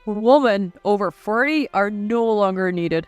Women over 40 are no longer needed.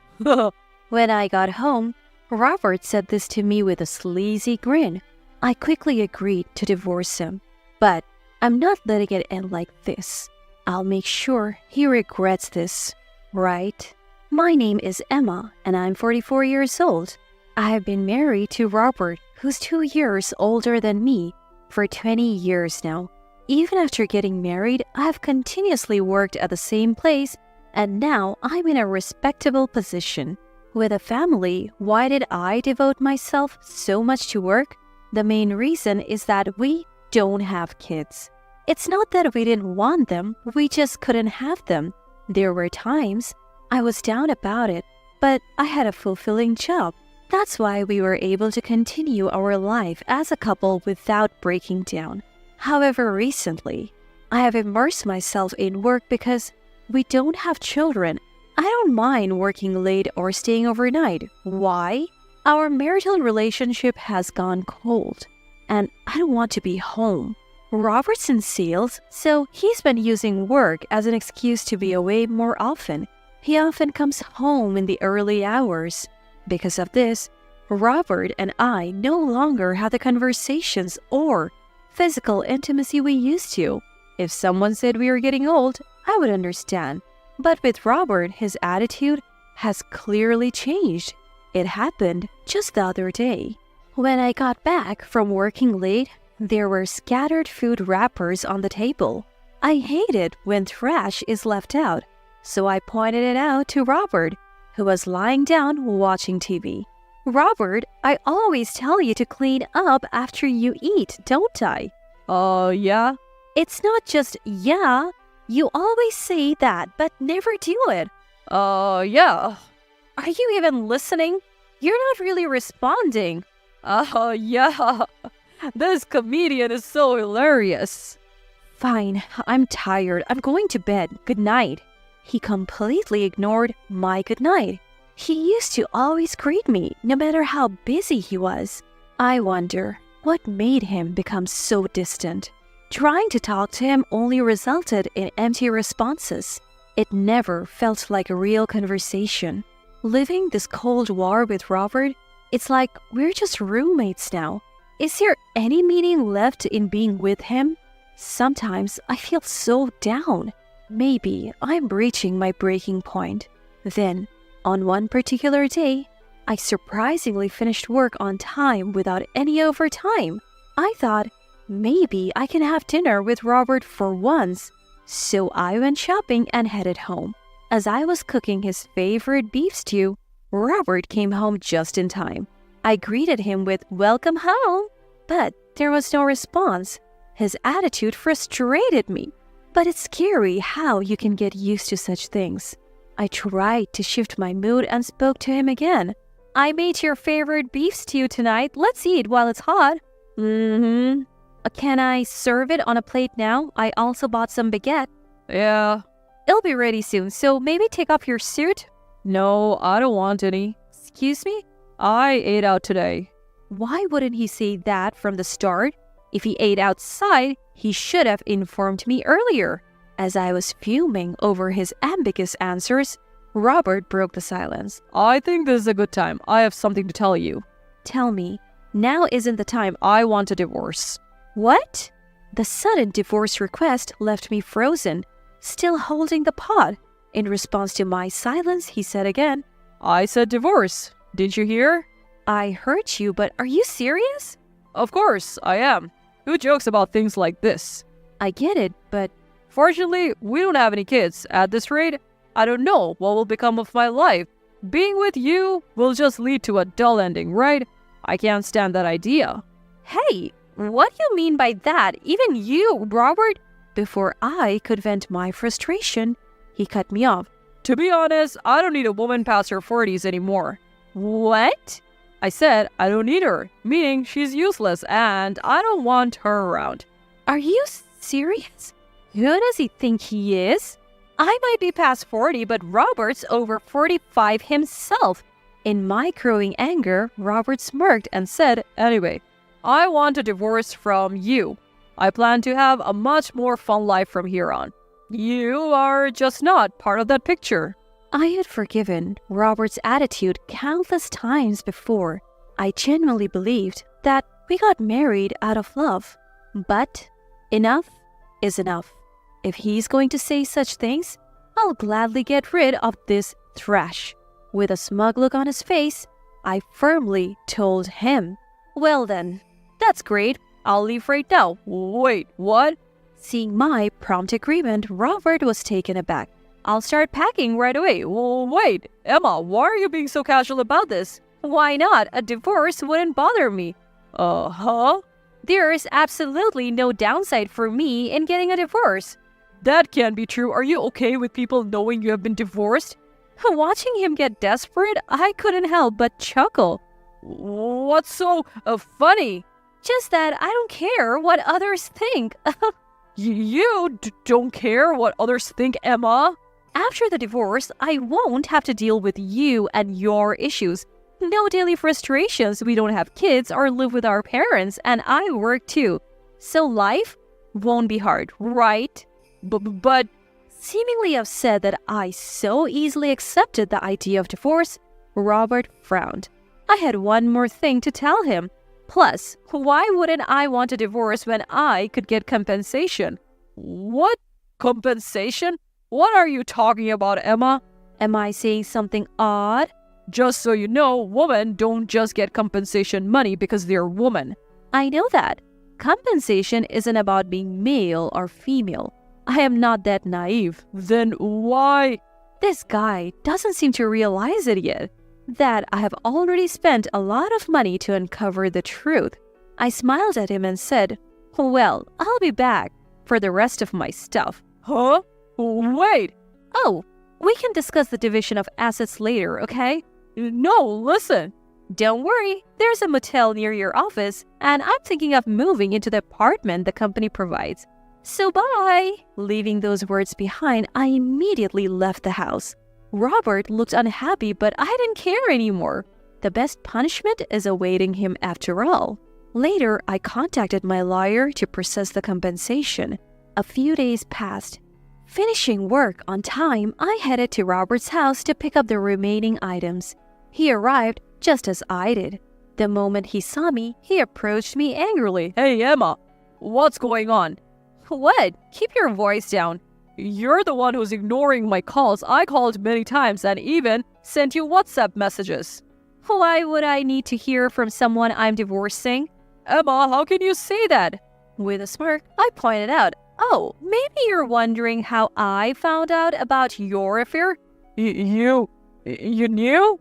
When I got home, Robert said this to me with a sleazy grin. I quickly agreed to divorce him, but I'm not letting it end like this. I'll make sure he regrets this, right? My name is Emma, and I'm 44 years old. I have been married to Robert, who's 2 years older than me, for 20 years now. Even after getting married, I have continuously worked at the same place, and now I'm in a respectable position. With a family, why did I devote myself so much to work? The main reason is that we don't have kids. It's not that we didn't want them, we just couldn't have them. There were times I was down about it, but I had a fulfilling job. That's why we were able to continue our life as a couple without breaking down. However, recently, I have immersed myself in work because we don't have children. I don't mind working late or staying overnight. Why? Our marital relationship has gone cold, and I don't want to be home. Robert's in sales, so he's been using work as an excuse to be away more often. He often comes home in the early hours. Because of this, Robert and I no longer have the conversations or physical intimacy we used to. If someone said we were getting old, I would understand. But with Robert, his attitude has clearly changed. It happened just the other day. When I got back from working late, there were scattered food wrappers on the table. I hate it when trash is left out, so I pointed it out to Robert, who was lying down watching TV. Robert, I always tell you to clean up after you eat, don't I? Yeah? It's not just yeah. You always say that, but never do it. Yeah. Are you even listening? You're not really responding. Yeah. This comedian is so hilarious. Fine, I'm tired. I'm going to bed. Good night. He completely ignored my good night. He used to always greet me, no matter how busy he was. I wonder what made him become so distant. Trying to talk to him only resulted in empty responses. It never felt like a real conversation. Living this Cold War with Robert, it's like we're just roommates now. Is there any meaning left in being with him? Sometimes I feel so down. Maybe I'm reaching my breaking point. Then, on one particular day, I surprisingly finished work on time without any overtime. I thought, maybe I can have dinner with Robert for once. So I went shopping and headed home. As I was cooking his favorite beef stew, Robert came home just in time. I greeted him with "Welcome home," but there was no response. His attitude frustrated me. But it's scary how you can get used to such things. I tried to shift my mood and spoke to him again. "I made your favorite beef stew tonight. Let's eat while it's hot." Mm-hmm. Can I serve it on a plate now? I also bought some baguette. Yeah. It'll be ready soon, so maybe take off your suit. No, I don't want any. Excuse me? I ate out today. Why wouldn't he say that from the start? If he ate outside, he should have informed me earlier. As I was fuming over his ambiguous answers, Robert broke the silence. I think this is a good time. I have something to tell you. Tell me. Now isn't the time. I want a divorce. What? The sudden divorce request left me frozen, still holding the pot. In response to my silence, he said again, I said divorce. Didn't you hear? I heard you, but are you serious? Of course, I am. Who jokes about things like this? I get it, but fortunately, we don't have any kids. At this rate, I don't know what will become of my life. Being with you will just lead to a dull ending, right? I can't stand that idea. Hey, what do you mean by that? Even you, Robert? Before I could vent my frustration, he cut me off. To be honest, I don't need a woman past her 40s anymore. What? I said I don't need her, meaning she's useless and I don't want her around. Are you serious? Who does he think he is? I might be past 40, but Robert's over 45 himself. In my growing anger, Robert smirked and said, Anyway, I want a divorce from you. I plan to have a much more fun life from here on. You are just not part of that picture. I had forgiven Robert's attitude countless times before. I genuinely believed that we got married out of love. But enough is enough. If he's going to say such things, I'll gladly get rid of this trash. With a smug look on his face, I firmly told him, Well then, that's great. I'll leave right now. Wait, what? Seeing my prompt agreement, Robert was taken aback. I'll start packing right away. Wait, Emma, why are you being so casual about this? Why not? A divorce wouldn't bother me. Huh? There's absolutely no downside for me in getting a divorce. That can't be true. Are you okay with people knowing you have been divorced? Watching him get desperate, I couldn't help but chuckle. What's so funny? Just that I don't care what others think. You don't care what others think, Emma? After the divorce, I won't have to deal with you and your issues. No daily frustrations. We don't have kids or live with our parents, and I work too. So life won't be hard, right? But seemingly upset that I so easily accepted the idea of divorce, Robert frowned. I had one more thing to tell him. Plus, why wouldn't I want a divorce when I could get compensation? What? Compensation? What are you talking about, Emma? Am I saying something odd? Just so you know, women don't just get compensation money because they're women. I know that. Compensation isn't about being male or female. I am not that naive. Then why? This guy doesn't seem to realize it yet. That I have already spent a lot of money to uncover the truth. I smiled at him and said, Well, I'll be back for the rest of my stuff. Huh? Wait! Oh, we can discuss the division of assets later, okay? No, listen. Don't worry, there's a motel near your office, and I'm thinking of moving into the apartment the company provides. So bye! Leaving those words behind, I immediately left the house. Robert looked unhappy, but I didn't care anymore. The best punishment is awaiting him after all. Later, I contacted my lawyer to process the compensation. A few days passed. Finishing work on time, I headed to Robert's house to pick up the remaining items. He arrived just as I did. The moment he saw me, he approached me angrily. Hey, Emma, what's going on? What? Keep your voice down. You're the one who's ignoring my calls. I called many times and even sent you WhatsApp messages. Why would I need to hear from someone I'm divorcing? Emma, how can you say that? With a smirk, I pointed out, Oh, maybe you're wondering how I found out about your affair? You knew?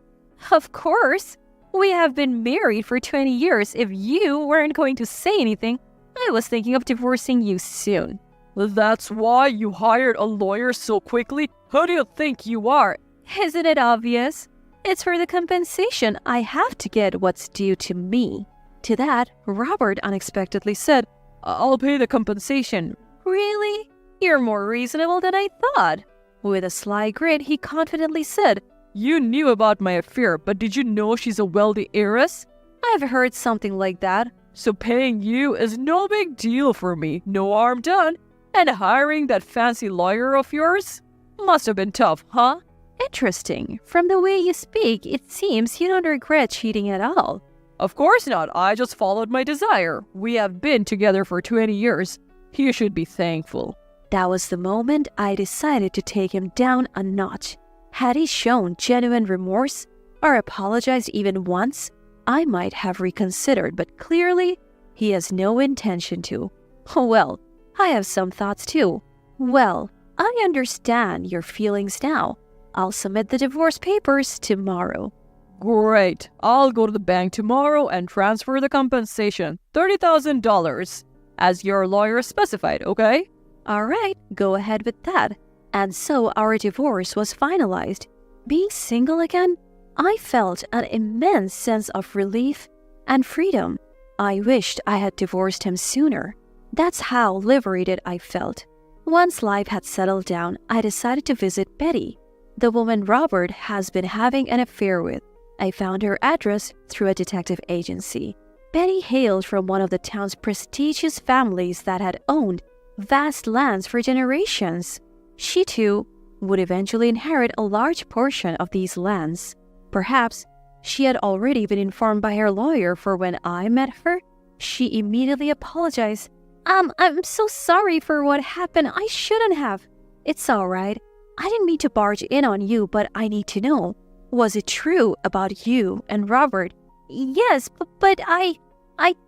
Of course. We have been married for 20 years. If you weren't going to say anything, I was thinking of divorcing you soon. That's why you hired a lawyer so quickly? Who do you think you are? Isn't it obvious? It's for the compensation. I have to get what's due to me. To that, Robert unexpectedly said, I'll pay the compensation. Really? You're more reasonable than I thought. With a sly grin, he confidently said, You knew about my affair, but did you know she's a wealthy heiress? I've heard something like that. So paying you is no big deal for me. No harm done. And hiring that fancy lawyer of yours? Must have been tough, huh? Interesting. From the way you speak, it seems you don't regret cheating at all. Of course not. I just followed my desire. We have been together for 20 years. You should be thankful. That was the moment I decided to take him down a notch. Had he shown genuine remorse or apologized even once, I might have reconsidered, but clearly he has no intention to. Well, I have some thoughts too. Well, I understand your feelings now. I'll submit the divorce papers tomorrow. Great. I'll go to the bank tomorrow and transfer the compensation, $30,000, as your lawyer specified, okay? All right, go ahead with that. And so our divorce was finalized. Being single again, I felt an immense sense of relief and freedom. I wished I had divorced him sooner. That's how liberated I felt. Once life had settled down, I decided to visit Betty, the woman Robert has been having an affair with. I found her address through a detective agency. Betty hailed from one of the town's prestigious families that had owned vast lands for generations. she too would eventually inherit a large portion of these lands. Perhaps she had already been informed by her lawyer, for when I met her, she immediately apologized. I'm so sorry for what happened. I shouldn't have. It's all right. I didn't mean to barge in on you, but I need to know. Was it true about you and Robert? Yes, but I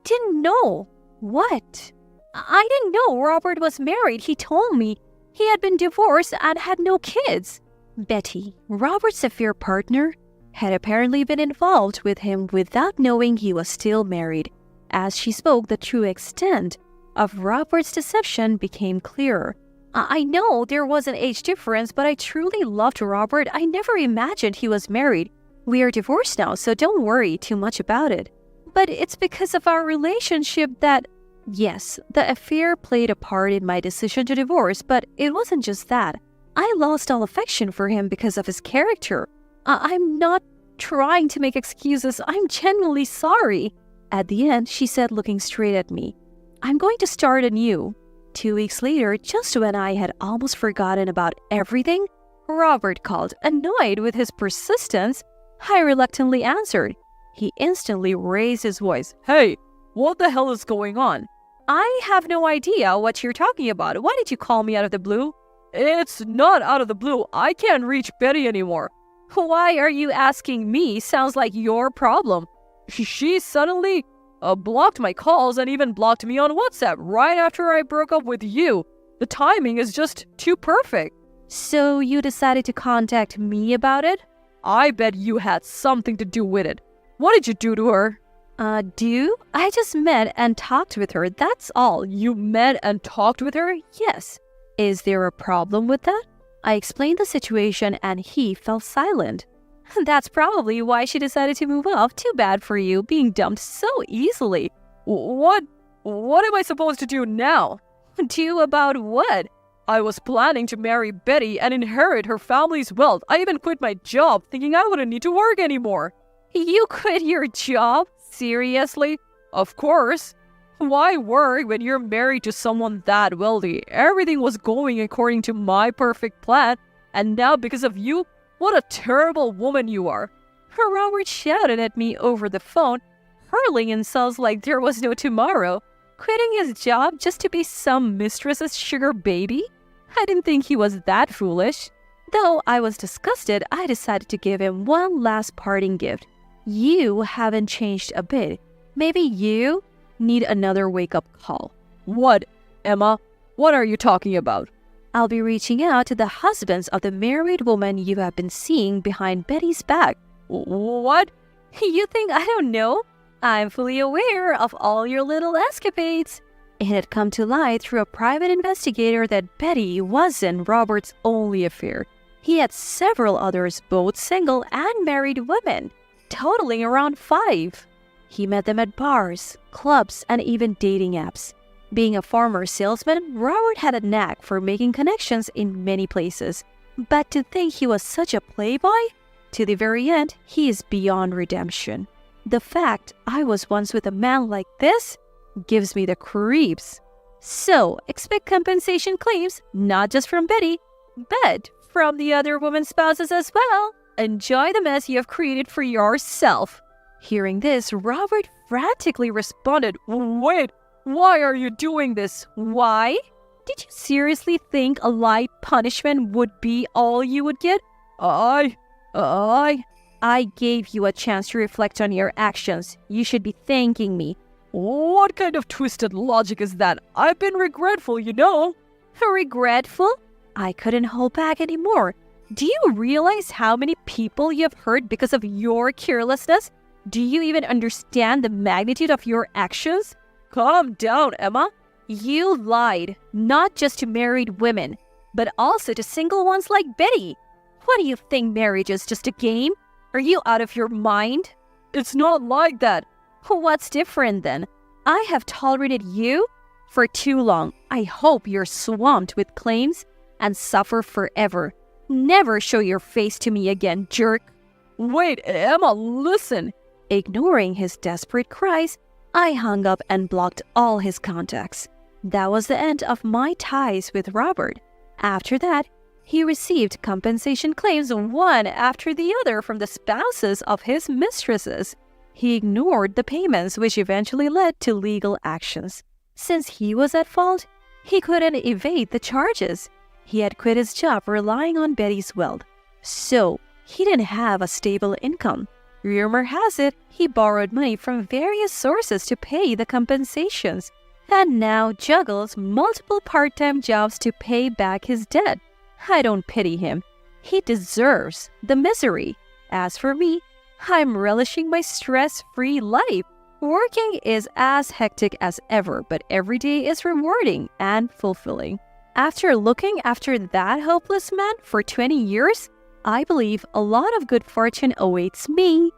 didn't know. What? I didn't know Robert was married. He told me he had been divorced and had no kids. Betty, Robert's affair partner, had apparently been involved with him without knowing he was still married. As she spoke, the true extent of Robert's deception became clearer. I know there was an age difference, but I truly loved Robert. I never imagined he was married. We are divorced now, so don't worry too much about it. But it's because of our relationship that... Yes, the affair played a part in my decision to divorce, but it wasn't just that. I lost all affection for him because of his character. I'm not trying to make excuses. I'm genuinely sorry. At the end, she said, looking straight at me, I'm going to start anew. 2 weeks later, just when I had almost forgotten about everything, Robert called. Annoyed with his persistence, I reluctantly answered. He instantly raised his voice. Hey, what the hell is going on? I have no idea what you're talking about. Why did you call me out of the blue? It's not out of the blue. I can't reach Betty anymore. Why are you asking me? Sounds like your problem. She suddenly blocked my calls and even blocked me on WhatsApp right after I broke up with you. The timing is just too perfect. So you decided to contact me about it? I bet you had something to do with it. What did you do to her? Do? I just met and talked with her, that's all. You met and talked with her? Yes. Is there a problem with that? I explained the situation and he fell silent. That's probably why she decided to move off. Too bad for you, being dumped so easily. What am I supposed to do now? Do about what? I was planning to marry Betty and inherit her family's wealth. I even quit my job thinking I wouldn't need to work anymore. You quit your job? Seriously? Of course. Why work when you're married to someone that wealthy? Everything was going according to my perfect plan, and now because of you, what a terrible woman you are. Robert shouted at me over the phone, hurling insults like there was no tomorrow. Quitting his job just to be some mistress's sugar baby? I didn't think he was that foolish. Though I was disgusted, I decided to give him one last parting gift. You haven't changed a bit. Maybe you need another wake-up call. What, Emma? What are you talking about? I'll be reaching out to the husbands of the married woman you have been seeing behind Betty's back. What? You think I don't know? I'm fully aware of all your little escapades. It had come to light through a private investigator that Betty wasn't Robert's only affair. He had several others, both single and married women, totaling around 5. He met them at bars, clubs, and even dating apps. Being a former salesman, Robert had a knack for making connections in many places. But to think he was such a playboy? To the very end, he is beyond redemption. The fact I was once with a man like this gives me the creeps. So, expect compensation claims, not just from Betty, but from the other women's spouses as well. Enjoy the mess you have created for yourself. Hearing this, Robert frantically responded, Wait, why are you doing this? Why? Did you seriously think a light punishment would be all you would get? I gave you a chance to reflect on your actions. You should be thanking me. What kind of twisted logic is that? I've been regretful, you know. Regretful? I couldn't hold back anymore. Do you realize how many people you have hurt because of your carelessness? Do you even understand the magnitude of your actions? Calm down, Emma. You lied, not just to married women, but also to single ones like Betty. What do you think marriage is, just a game? Are you out of your mind? It's not like that. What's different then? I have tolerated you for too long. I hope you're swamped with claims and suffer forever. Never show your face to me again, jerk. Wait, Emma, listen. Ignoring his desperate cries, I hung up and blocked all his contacts. That was the end of my ties with Robert. After that, He received compensation claims one after the other from the spouses of his mistresses. He ignored the payments, which eventually led to legal actions. Since he was at fault, he couldn't evade the charges. He had quit his job relying on Betty's wealth, so he didn't have a stable income. Rumor has it he borrowed money from various sources to pay the compensations, and now juggles multiple part-time jobs to pay back his debt. I don't pity him. He deserves the misery. As for me, I'm relishing my stress-free life. Working is as hectic as ever, but every day is rewarding and fulfilling. After looking after that hopeless man for 20 years, I believe a lot of good fortune awaits me.